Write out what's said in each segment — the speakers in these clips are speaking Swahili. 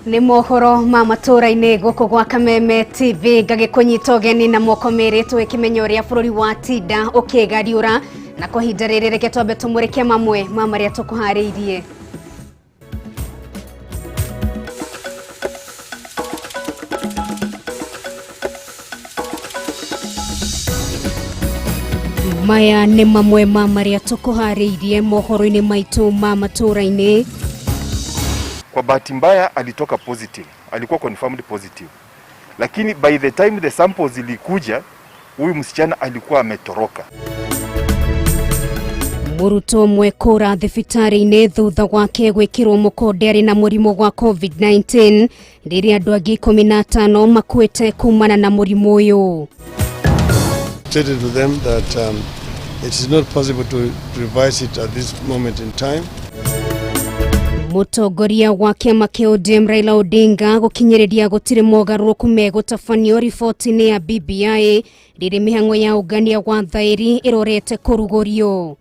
Ni mohoro ma Matuuraini guku gwa Kameme TV gagikunyita ugeni na moko meri twikimenya uria bururi wa tinda ukigariura na kuhinda riri reke twambe tumurike mamwe ma maria tukuhariirie. Maya ni mamwe ma maria tukuhariirie mohoro-ini maitu ma Matuuraini. Kwa bahati mbaya alitoka positive, alikuwa confirmed positive. Lakini by the time the samples zilikuja, huyu msichana alikuwa ametoroka. Muruto mwekora thibitari-ini thutha wake gwikirwo mukonderi na murimo wa COVID-19 riria andu angi 15 makuite kumana na murimo uyu. Stated to them that it is not possible to revise it at this moment in time. Mutongoria wa kiama kia ODM Raila Odinga gukinyiriria gutire mogaruruku megutafanio riboti-ini ya BBI riri mihango ya ugania wa thairi irorete kurugurio.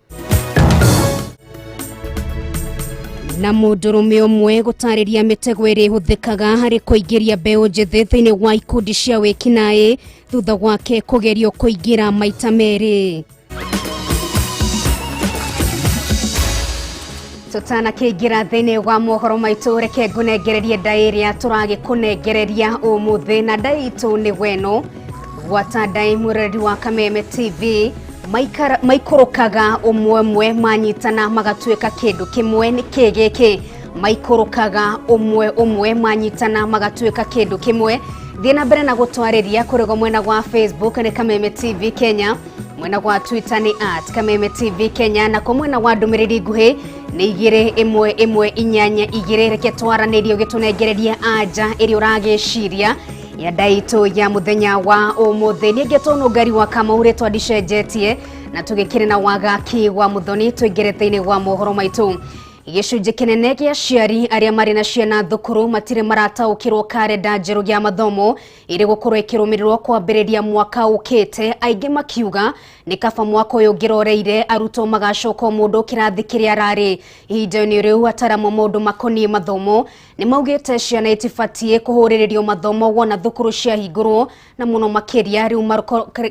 Na mundurume umwe gutariria mitego iri huthikaga hari kuingiria mbeu njithi thiini wa ikundi cia wikinae thutha wake kugerio kuingira maita meri. Tutana kigira thini wa mohoro maitu reke ngunegererie ndairia turage kunegereria umuthi na ndaitu ni weno gwata ndai mureri wa Kameme TV maikurukaga umwe manyitana magatuika kindu kimwe ni kigiki maikurukaga umwe manyitana magatuika kindu kimwe thina mbere na gutwariria kurigo mwena wa Facebook ni Kameme TV Kenya, mwena wa Twitter ni @Kameme TV Kenya na kwa mwena wa ndumiriri nguhi ni igire imwe inyanya igire reke twaranirio gitunegereria anja iri uragiciria ya ndaitu ya muthenya wa umuthi ni geto Nungari wa Kamau ri twadicenjetie na tugikire na wagaki wa muthoni twingire thiini wa mohoro maitu. Gicunji kinene gia ciari aria mari na ciana thukuru matire marataukirwo karenda njeru ya mathomo iri gukorwo ikirumirirwo kwambiriria mwaka ukite, aingi makiuga ni kaba mwaka uyu ngiroreire arutwo magacoka mundu kirathi kiria arari ihinda-ini riu ataramo mundu makoni mathomo ni maugite ciana itibatie kuhuriririo mathomo wona thukuru cia hingurwo na muno makiria riu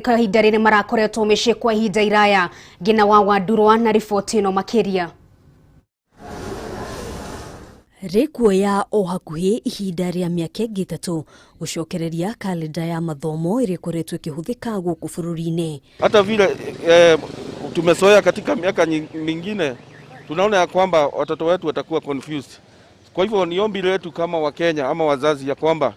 kahinda riri marakoretwo micii kwa ihinda iraya. Ngina wa Wandurwa na riboti ino makiria. Rekuoya o hakuhi ihinda ria miaka gitatu gucokereria kalenda ya mathomo iri koretwe kihuthika guku bururi-ini. Hata vile tumesoea katika miaka mingine, tunaona ya kwamba watoto wetu watakuwa confused. Kwa hivyo ni ombi letu kama Wakenya ama wazazi ya kwamba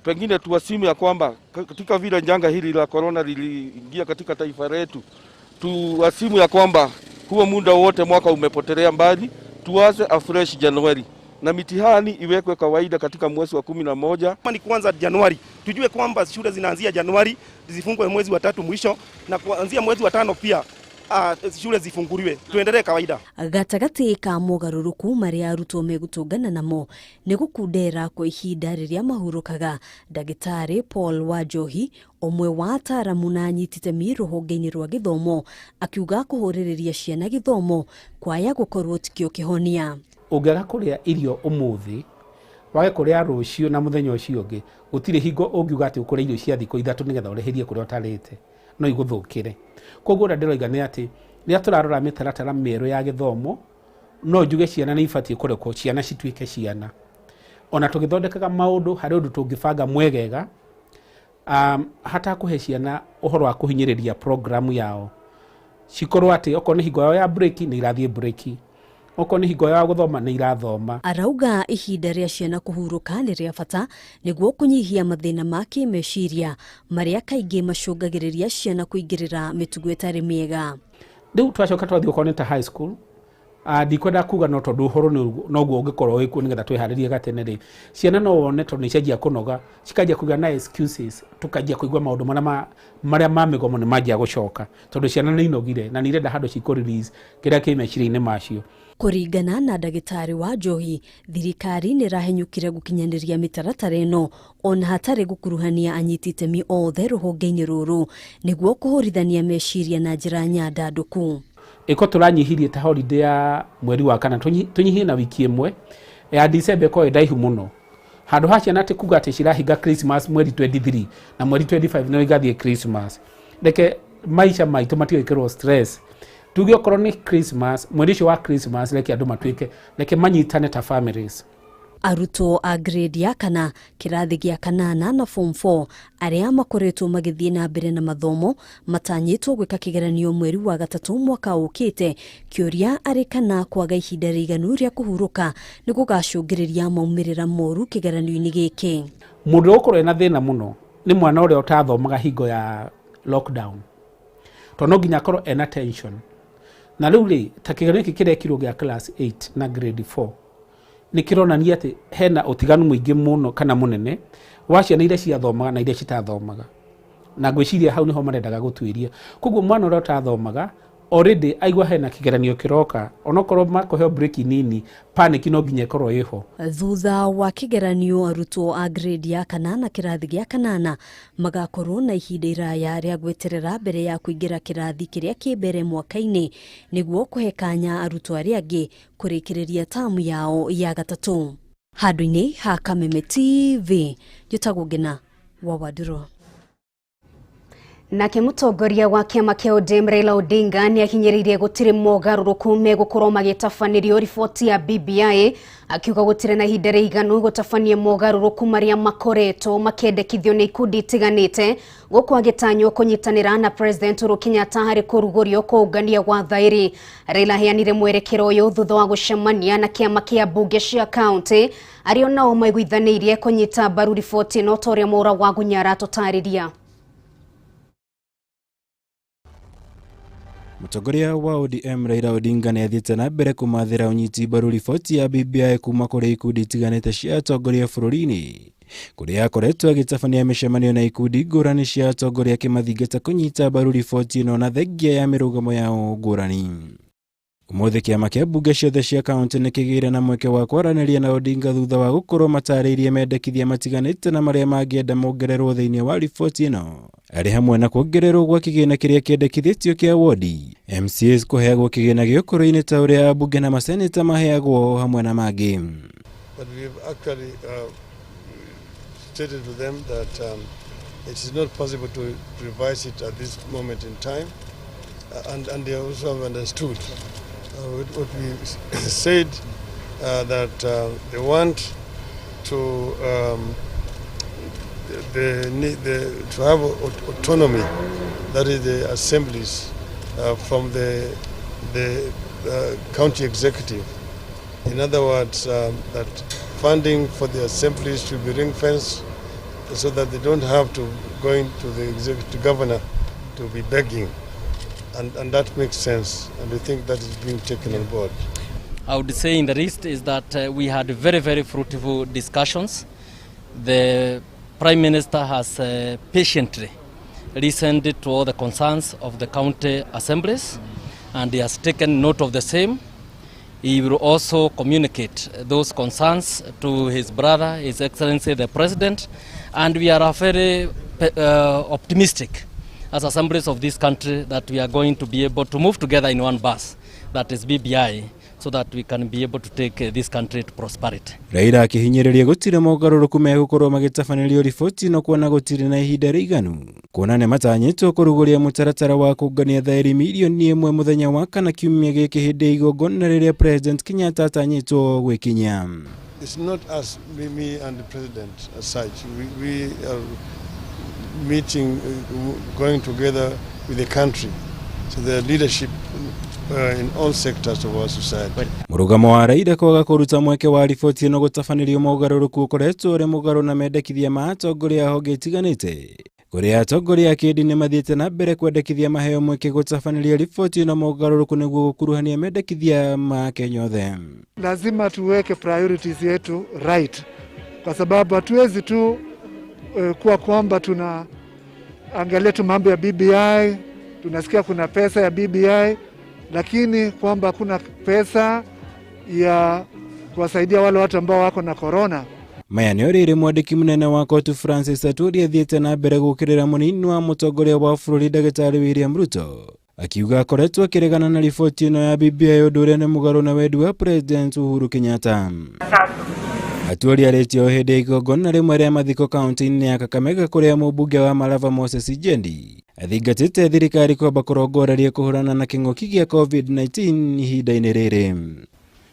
pengine tuwasimu ya kwamba katika vile janga hili la corona liliingia katika taifa letu, tuwasimu ya kwamba huo muda wote mwaka umepotelea mbali, tuanze afresh January. Na mitihani iwekwe kawaida katika mwezi wa 11. Kama ni kuanza Januari, tujue kwamba shule zinaanzia Januari, zifungwe mwezi wa 3 mwisho, na kuanzia mwezi wa 5 pia shule zifunguliwe. Tuendelee kawaida. Gatagati ka mogaruruku maria arutwo megutungana namo ni gukundera kwa ihinda riria mahurukaga. Ndagitari Paul Wajohi omwe wa ataramu na anyitite ruhonge-ini rwa githomo akiuga kuhuririria ciana githomo kwaya gukorwo tikio kihonia. Ungaga kuria irio umuthi wage kuria rucio na muthenya ucio ungi gutire hingo ungiuga ati ukuria irio cia thiko ithatu nigetha ureherie kuria utarite no iguthukire. Koguo ndiroiga ni ati ni aturarora mitaratara mieru ya githomo no njuge ciana ni ibatie kurekwo ciana cituike ciana ona tugithondekaga maundu hari undu tungibanga mwegega hata kuhe ciana uhoro wa kuhinyiriria programu yao cikorwo ati oko ni hingo yao ya break ni irathie break, oko ni hingo ya guthoma ni irathoma. Arauga ihinda ria ciana kuhuruka ni ria bata niguo kunyihia mathina ma kimeciria maria kaingi macungagiriria ciana kuingirira mitugo itari miega. Riu twacoka twathie ukoneta high school ndikwenda kuga no tondu uhoro noguo ungikorwo wiku nigetha twiharirie gatene ri ciana no wone tondu nicajia kunoga cikajia kuga na excuses tukajia kuigwa maundu maria mamigomo ni majia gucoka tondu ciana ni inogire na nirenda handu ciko release kiria kimeciria-ini macio. Kuringana na ndagitari wa Johi, thirikari ni rahenyukire gukinyaniria mitaratara ino ona hatari gukuruhania anyitite mi othe ruhonge-ini ruru niguo kuhurithania meciria na njira nyandanduku. Iko turanyihirie ta holiday ya mweri wa kana tunyihie na wiki imwe ya December ko ndaihu muno handu hacia na kuga ati cirahinga Christmas mweri 23 na mweri 25 no igathie Christmas reke maisha maitu matigekirwo stress tuge okorwo ni Christmas mweri wa Christmas reke andu matuike reke manyitane ta families. Arutwo a grade ya kana kirathi gĩa kanana na form 4 arĩa makoretwo magĩthiĩ na mbere na mathomo matanyĩtwo gwĩka kĩgeranio mweri wa gatatũ mwaka ũkĩte kĩũria arĩ kana kwaga ihinda rĩiganu rĩa kũhurũka nĩ gũgacũngĩrĩria maumĩrĩra moru kĩgeranio-inĩ gĩkĩ. Mũndũ ũkorwo ena thĩna mũno nĩ mwana ũrĩa ũtathomaga hingo ya lockdown tondũ no nginya akorwo ena tension na rĩu rĩ ta kĩgeranio gĩkĩ kĩrekirwo gĩa class 8 na grade 4 ni kironania ati hena utiganu muingi muno kana munene wa ciana iria ciathomaga na iria citathomaga na ngwiciria hau niho marendaga gutwiria koguo mwana uria utathomaga already aigua hena kigeranio kiroka onokorwo makoheo break nini panic no nginya ikorwo iho. Thutha wa kigeranio arutwo a grade ya kanana kirathi gĩa kanana magakorwo na ihinda iraya rĩa gweterera mbere ya kuingira kirathi kĩrĩa kĩ mbere mwaka-inĩ nĩguo kũhe kanya arutwo arĩa angĩ kũrĩkĩrĩria tamu yao ya gatatũ. Handũ-inĩ ha Kameme TV njĩtagwo Ngina wa Waduro. Nake mũtongoria wa kĩama kĩa ODM Raila Odinga nĩ ahinyĩrĩirie gũtirĩ mogarũrũku megũkorwo magĩtabanĩrio riboti ya BBI akiuga gũtirĩ na ihinda rĩiganu gũtabania mogarũrũku marĩa makoretwo makĩendekithio nĩ ikundi itiganĩte gũkũ agĩtanywo kũnyitanĩra na President Uhuru Kenyatta harĩ kũrugũrio kũũngania gwa thaĩri. Raila aheanire mwerekero ũyũ thutha wa gũcemania na kĩama kĩa mbunge cia kaunti arĩa nao maiguithanĩirie kũnyita mbaru riboti ĩno ta ũrĩa Mwaura wa Gunyara atũtarĩria. Mũtongoria wa ODM Raila Odinga nĩ athiĩte na mbere kũmathĩra ũnyiti mbaru riboti ya BBI kuma kũrĩ ikundi itiganĩte cia atongoria bũrũri-inĩ kũrĩa akoretwo agĩtabania mĩcemanio na ikundi ngũrani cia atongoria akĩmathingata kũnyita mbaru riboti ĩno na thengia ya mĩrũgamo yao ngũrani. Ũmũthĩ kĩama kĩa mbunge ciothe cia kaunti nĩ kĩgĩire na mweke wa kwaranĩria na Odinga thutha wa gũkorwo matarĩirie mendekithia matiganĩte na marĩa mangĩenda mongererwo thĩinĩ wa riboti ĩno arĩ hamwe na kuongererwo gwa kĩgĩna kĩrĩa kĩendekithĩtio kĩa wodi, MCAs kũheagwo kĩgĩna gĩũkũrũ-inĩ ta ũrĩa ambunge na maseneta maheagwo hamwe na mangĩ. But we've actually stated to them that it is not possible to revise it at this moment in time, and they also have understood what we said, that they want to to have autonomy, that is the assemblies from the county executive. In other words, that funding for the assemblies should be ring-fenced so that they don't have to go into the executive governor to be begging. And that makes sense, and we think that is being taken on board. I would say in the list is that we had very, very fruitful discussions. The Prime Minister has patiently listened to all the concerns of the county assemblies, and he has taken note of the same. He will also communicate those concerns to his brother, His Excellency the President, and we are very optimistic as assemblies of this country that we are going to be able to move together in one bus, that is BBI, so that we can be able to take this country to prosperity. Raila akĩhinyĩrĩria gũtirĩ mogarũrũku megũkorwo magĩtabanĩrio riboti ĩno kuona gũtirĩ na ihinda rĩiganu kuona nĩ matanyĩtwo kũrugũria mũtaratara wa kũũngania thaĩri milioni 1 mũthenya wa kana kiumia gĩkĩ hĩndĩ igongona rĩrĩa President Kenyatta atanyĩtwo gwĩkinyia. It's not us, me and the President as such. We are meeting, going together with the country, so the leadership in all sectors of our society. Mũrũgamo wa Raila kwaga kũruta mweke wa riboti ĩno gũtabanĩrio mogarũrũku ũkoretwo ũrĩ mũgarũ na mendekithia ma atongoria honge itiganĩte kũrĩa atongoria a kĩndini mathiĩte na mbere kwendekithia maheo mweke gũtabanĩria riboti ĩno mogarũrũku nĩguo gũkuruhania mendekithia ma Kenya othe. Lazima tuweke priorities yetu right, kwa sababu hatuwezi tu kuwa kwamba tunaangalia tu mambo ya BBI, tunasikia kuna pesa ya BBI, lakini kwamba hakuna pesa ya kuwasaidia wale watu ambao wako na corona. Maya nĩ ũrĩrĩ mwandĩki mũnene wa kotu Francis Atwoli athiĩte na mbere gũkĩrĩra mũnini wa mũtongoria wa bũrũri Ndagĩtarĩ William Ruto akiuga akoretwo akĩregana na riboti ĩno ya BBI ũndũ ũrĩa nĩ mũgarũ na wendi wa President Uhuru Kenyatta. Atuori aretio hede igongona rimwe ria mathiko kaunti-inĩ ya Kakamega kuria mũmbunge wa Malava Moses Ijendi athingatĩte thirikari kwamba kũrongoreria kũhũrana na kĩng'ũki gĩa COVID-19 ihinda-inĩ rĩrĩ.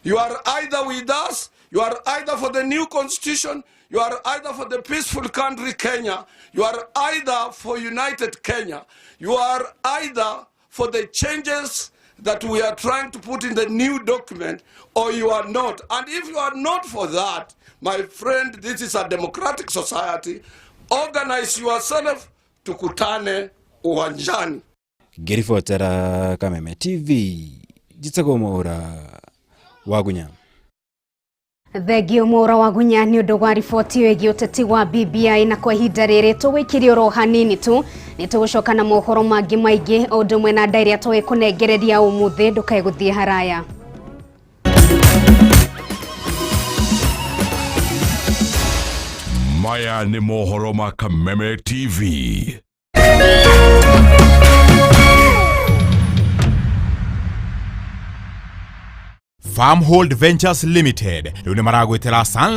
You are either with us, you are either for the new constitution, you are either for the peaceful country Kenya, you are either for united Kenya, you are either for the changes that we are trying to put in the new document, or you are not. And if you are not for that, my friend, this is a democratic society. Organize yourself, tukutane uwanjani. Ngĩribotera Kameme TV, Njĩtagwo Mwaũra Wagunya. Thegio Mwaũra Wagunya nĩ ũndũ wa riboti wĩgiĩ ũteti wa BBI na kwa ihinda rĩrĩ tũgwĩkĩria oro hanini tu nĩ tũgũcoka na mohoro mangĩ maingĩ o ũndũ ũmwe na ndairi atũĩ kũnengereria ũmũthĩ ndũkae gũthiĩ haraya. Maya nĩ mohoro ma Kameme TV. Farmhold Ventures Limited rĩu nĩ maragwĩtĩra